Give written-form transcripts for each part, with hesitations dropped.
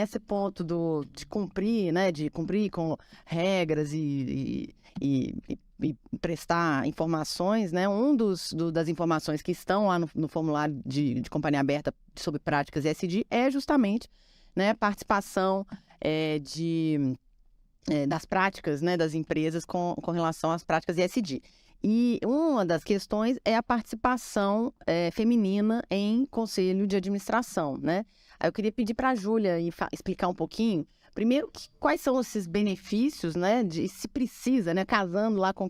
nesse ponto de cumprir, né, de cumprir com regras e prestar informações, né, das informações que estão lá no formulário de companhia aberta sobre práticas ESG é justamente, né, participação das práticas, né, das empresas com relação às práticas ESG. E uma das questões é a participação feminina em conselho de administração, né? Aí eu queria pedir para a Júlia explicar um pouquinho, primeiro, quais são esses benefícios, né, se precisa, né, casando lá com o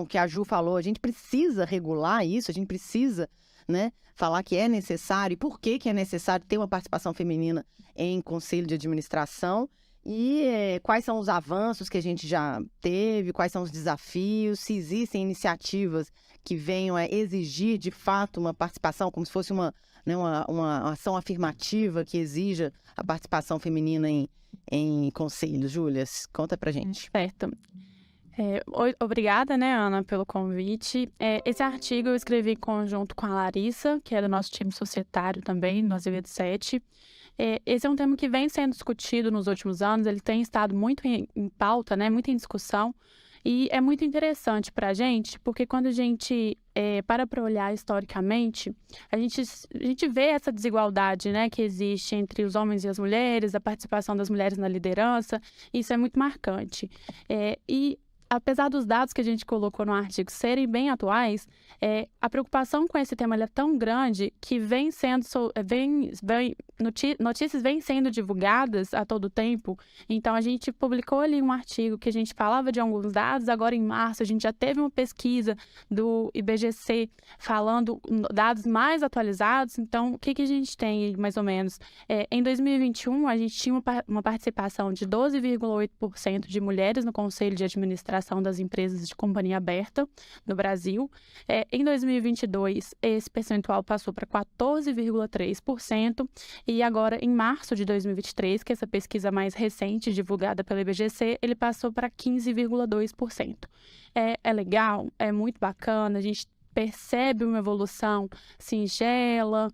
que a Ju falou, a gente precisa regular isso, a gente precisa, né, falar que é necessário e por que é necessário ter uma participação feminina em conselho de administração. E quais são os avanços que a gente já teve, quais são os desafios, se existem iniciativas que venham a exigir, de fato, uma participação, como se fosse uma ação afirmativa que exija a participação feminina em conselhos. Júlia, conta pra gente. Certo. Obrigada, né, Ana, pelo convite. Esse artigo eu escrevi em conjunto com a Larissa, que é do nosso time societário também, no Azevedo 7. Esse é um tema que vem sendo discutido nos últimos anos, ele tem estado muito em pauta, né, muito em discussão, e é muito interessante para a gente, porque quando a gente para olhar historicamente, a gente vê essa desigualdade, né, que existe entre os homens e as mulheres, a participação das mulheres na liderança, isso é muito marcante. E apesar dos dados que a gente colocou no artigo serem bem atuais, a preocupação com esse tema é tão grande que notícias vêm sendo divulgadas a todo tempo. Então, a gente publicou ali um artigo que a gente falava de alguns dados. Agora, em março, a gente já teve uma pesquisa do IBGC falando dados mais atualizados. Então, o que a gente tem, mais ou menos? Em 2021, a gente tinha uma participação de 12,8% de mulheres no Conselho de Administração das empresas de companhia aberta no Brasil. Em 2022, esse percentual passou para 14,3%. E agora, em março de 2023, que é essa pesquisa mais recente, divulgada pela IBGC, ele passou para 15,2%. É legal, é muito bacana, a gente percebe uma evolução singela,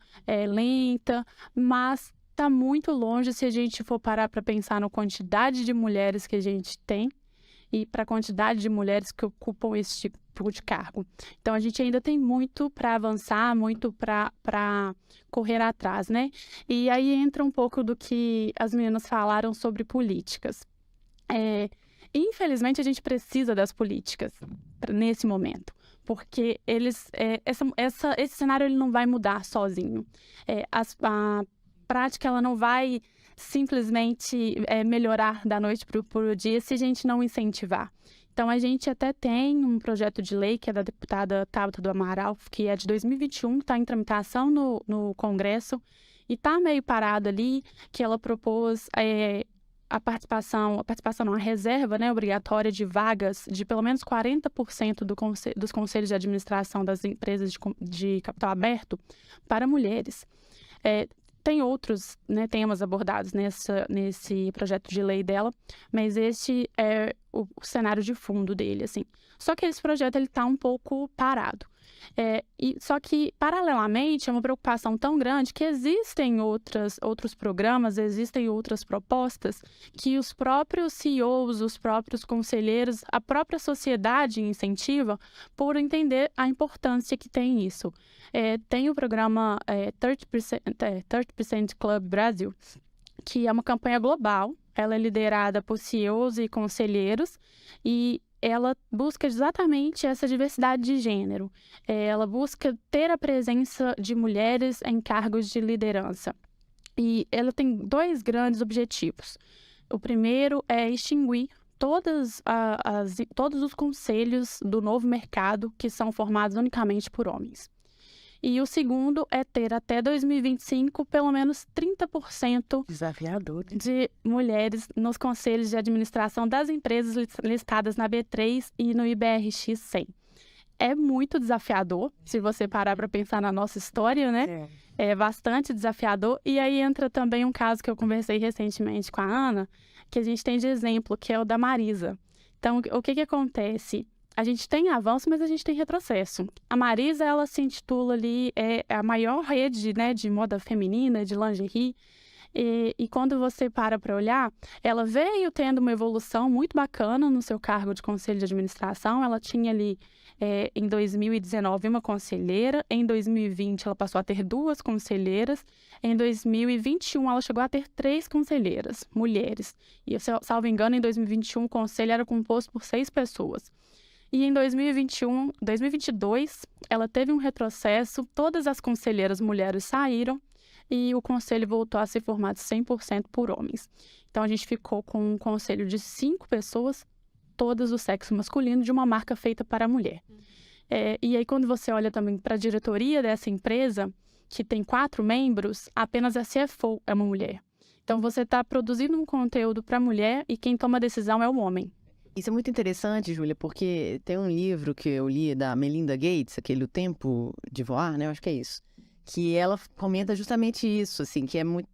lenta, mas está muito longe se a gente for parar para pensar na quantidade de mulheres que a gente tem e para a quantidade de mulheres que ocupam esse tipo de cargo. Então, a gente ainda tem muito para avançar, muito para correr atrás, né? E aí entra um pouco do que as meninas falaram sobre políticas. Infelizmente, a gente precisa das políticas nesse momento, porque esse cenário ele não vai mudar sozinho. A prática ela não vai simplesmente melhorar da noite para o dia se a gente não incentivar. Então, a gente até tem um projeto de lei que é da deputada Tabata do Amaral, que é de 2021, está em tramitação no Congresso e está meio parado ali, que ela propôs a reserva, né, obrigatória de vagas de pelo menos 40% dos conselhos de administração das empresas de capital aberto para mulheres. Tem outros, né, temas abordados nesse projeto de lei dela, mas este é o cenário de fundo dele, assim. Só que esse projeto está um pouco parado. Só que, paralelamente, é uma preocupação tão grande que existem outros programas, existem outras propostas que os próprios CEOs, os próprios conselheiros, a própria sociedade incentiva por entender a importância que tem isso. Tem o programa 30% Club Brasil, que é uma campanha global. Ela é liderada por CEOs e conselheiros e ela busca exatamente essa diversidade de gênero. Ela busca ter a presença de mulheres em cargos de liderança. E ela tem dois grandes objetivos. O primeiro é extinguir todos os conselhos do novo mercado que são formados unicamente por homens. E o segundo é ter até 2025 pelo menos 30% Desafiador, né? de mulheres nos conselhos de administração das empresas listadas na B3 e no IBRX 100. É muito desafiador, se você parar para pensar na nossa história, né? É bastante desafiador. E aí entra também um caso que eu conversei recentemente com a Ana, que a gente tem de exemplo, que é o da Marisa. Então, o que acontece? A gente tem avanço, mas a gente tem retrocesso. A Marisa, ela se intitula ali, a maior rede, né, de moda feminina, de lingerie, E quando você para olhar, ela veio tendo uma evolução muito bacana no seu cargo de conselho de administração. Ela tinha ali, em 2019, uma conselheira. Em 2020, ela passou a ter 2 conselheiras. Em 2021, ela chegou a ter 3 conselheiras, mulheres. E, salvo engano, em 2021, o conselho era composto por 6 pessoas. E em 2022, ela teve um retrocesso, todas as conselheiras mulheres saíram, e o conselho voltou a ser formado 100% por homens. Então, a gente ficou com um conselho de 5 pessoas, todas do sexo masculino, de uma marca feita para a mulher. E aí, quando você olha também para a diretoria dessa empresa, que tem 4 membros, apenas a CFO é uma mulher. Então, você está produzindo um conteúdo para a mulher e quem toma a decisão é o homem. Isso é muito interessante, Júlia, porque tem um livro que eu li da Melinda Gates, aquele O Tempo de Voar, né? Eu acho que é isso. Que ela comenta justamente isso, assim, que é muito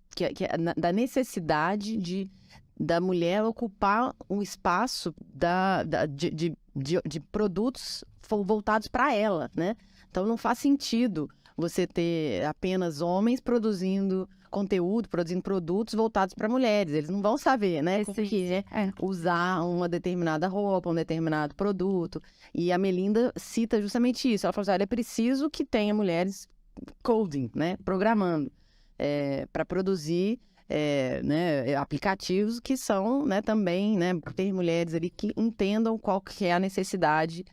da necessidade da mulher ocupar um espaço de produtos voltados para ela, né? Então não faz sentido você ter apenas homens produzindo conteúdo, produzindo produtos voltados para mulheres. Eles não vão saber, né, como que é usar uma determinada roupa, um determinado produto. E a Melinda cita justamente isso. Ela fala assim, é preciso que tenha mulheres coding, né, programando, para produzir né, aplicativos que são, né, também, né, ter mulheres ali que entendam qual que é a necessidade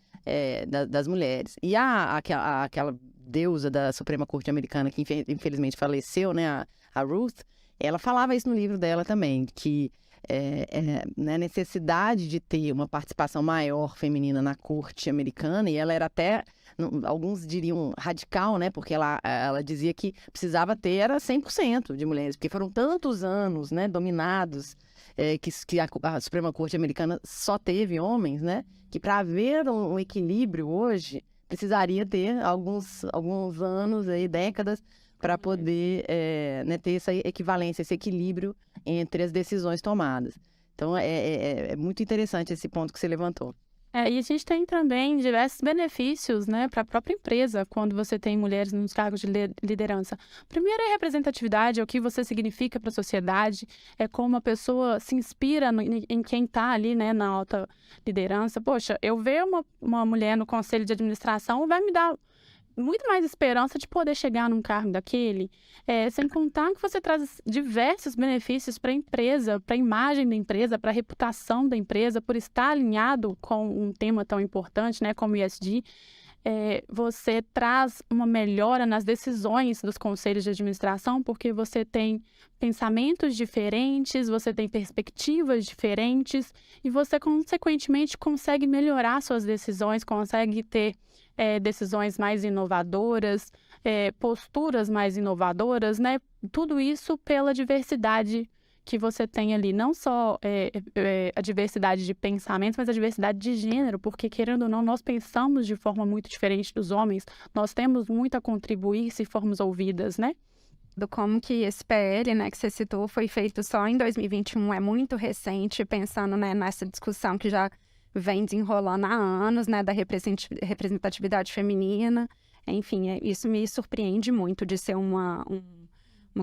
das mulheres. E aquela deusa da Suprema Corte Americana que infelizmente faleceu, né, a Ruth, ela falava isso no livro dela também, que né, necessidade de ter uma participação maior feminina na corte americana, e ela era até, alguns diriam radical, né, porque ela dizia que precisava ter era 100% de mulheres, porque foram tantos anos, né, dominados, que a Suprema Corte Americana só teve homens, né, que para haver um equilíbrio hoje, precisaria ter alguns anos, aí, décadas, para poder né, ter essa equivalência, esse equilíbrio entre as decisões tomadas. Então, é muito interessante esse ponto que você levantou. E a gente tem também diversos benefícios, né, para a própria empresa, quando você tem mulheres nos cargos de liderança. Primeiro é representatividade, é o que você significa para a sociedade, é como a pessoa se inspira em quem está ali, né, na alta liderança. Poxa, eu ver uma mulher no conselho de administração vai me dar muito mais esperança de poder chegar num cargo daquele, sem contar que você traz diversos benefícios para a empresa, para a imagem da empresa, para a reputação da empresa, por estar alinhado com um tema tão importante, né, como o ESG. Você traz uma melhora nas decisões dos conselhos de administração, porque você tem pensamentos diferentes, você tem perspectivas diferentes e você, consequentemente, consegue melhorar suas decisões, consegue ter decisões mais inovadoras, posturas mais inovadoras, né? Tudo isso pela diversidade que você tem ali, não só a diversidade de pensamentos, mas a diversidade de gênero, porque, querendo ou não, nós pensamos de forma muito diferente dos homens, nós temos muito a contribuir se formos ouvidas, né? Do como que esse PL, né, que você citou, foi feito só em 2021, é muito recente, pensando, né, nessa discussão que já vem desenrolando há anos, né, da representatividade feminina. Enfim, isso me surpreende muito de ser uma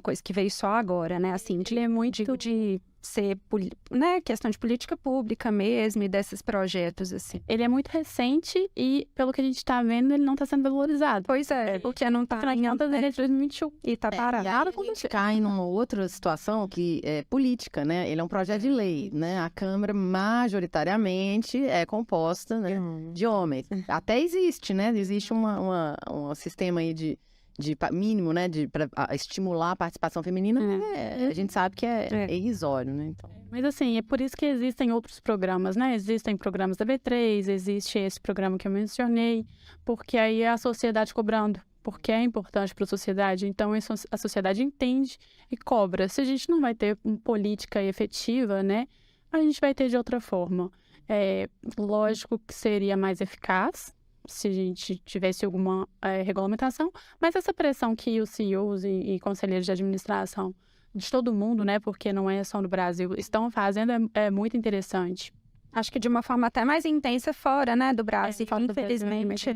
coisa que veio só agora, né? Assim, Ele é muito de ser, né, questão de política pública mesmo e desses projetos, assim. Ele é muito recente e, pelo que a gente está vendo, ele não está sendo valorizado. Pois porque não está em contas, ele é de 2021 e está parado. E aí a gente cai numa outra situação que é política, né? Ele é um projeto de lei, né? A Câmara majoritariamente é composta, né, de homens. Até existe, né? Existe um sistema aí de mínimo, né, para estimular a participação feminina, a gente sabe que é irrisório, né? Então. Mas assim, é por isso que existem outros programas, né? Existem programas da B3, existe esse programa que eu mencionei, porque aí é a sociedade cobrando, porque é importante para a sociedade, então a sociedade entende e cobra. Se a gente não vai ter uma política efetiva, né, a gente vai ter de outra forma. Lógico que seria mais eficaz, se a gente tivesse alguma regulamentação, mas essa pressão que os CEOs e conselheiros de administração de todo mundo, né, porque não é só no Brasil, estão fazendo é muito interessante. Acho que de uma forma até mais intensa fora, né, do Brasil, infelizmente.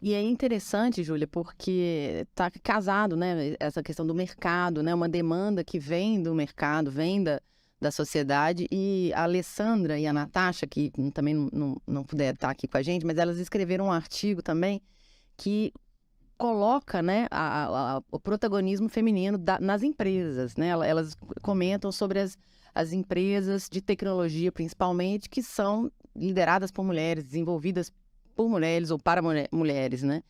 E é interessante, Júlia, porque está casado, né, essa questão do mercado, né, uma demanda que vem do mercado, vem da sociedade, e a Alessandra e a Natasha, que também não puderam estar aqui com a gente, mas elas escreveram um artigo também que coloca, né, o protagonismo feminino nas empresas, né, elas comentam sobre as empresas de tecnologia, principalmente, que são lideradas por mulheres, desenvolvidas por mulheres ou para mulheres, né?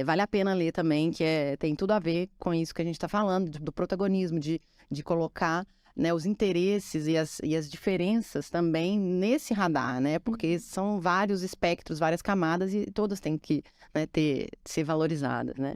Vale a pena ler também, que tem tudo a ver com isso que a gente está falando, do protagonismo, de colocar, né, os interesses e as diferenças também nesse radar, né? Porque são vários espectros, várias camadas e todas têm que, né, ser valorizadas, né?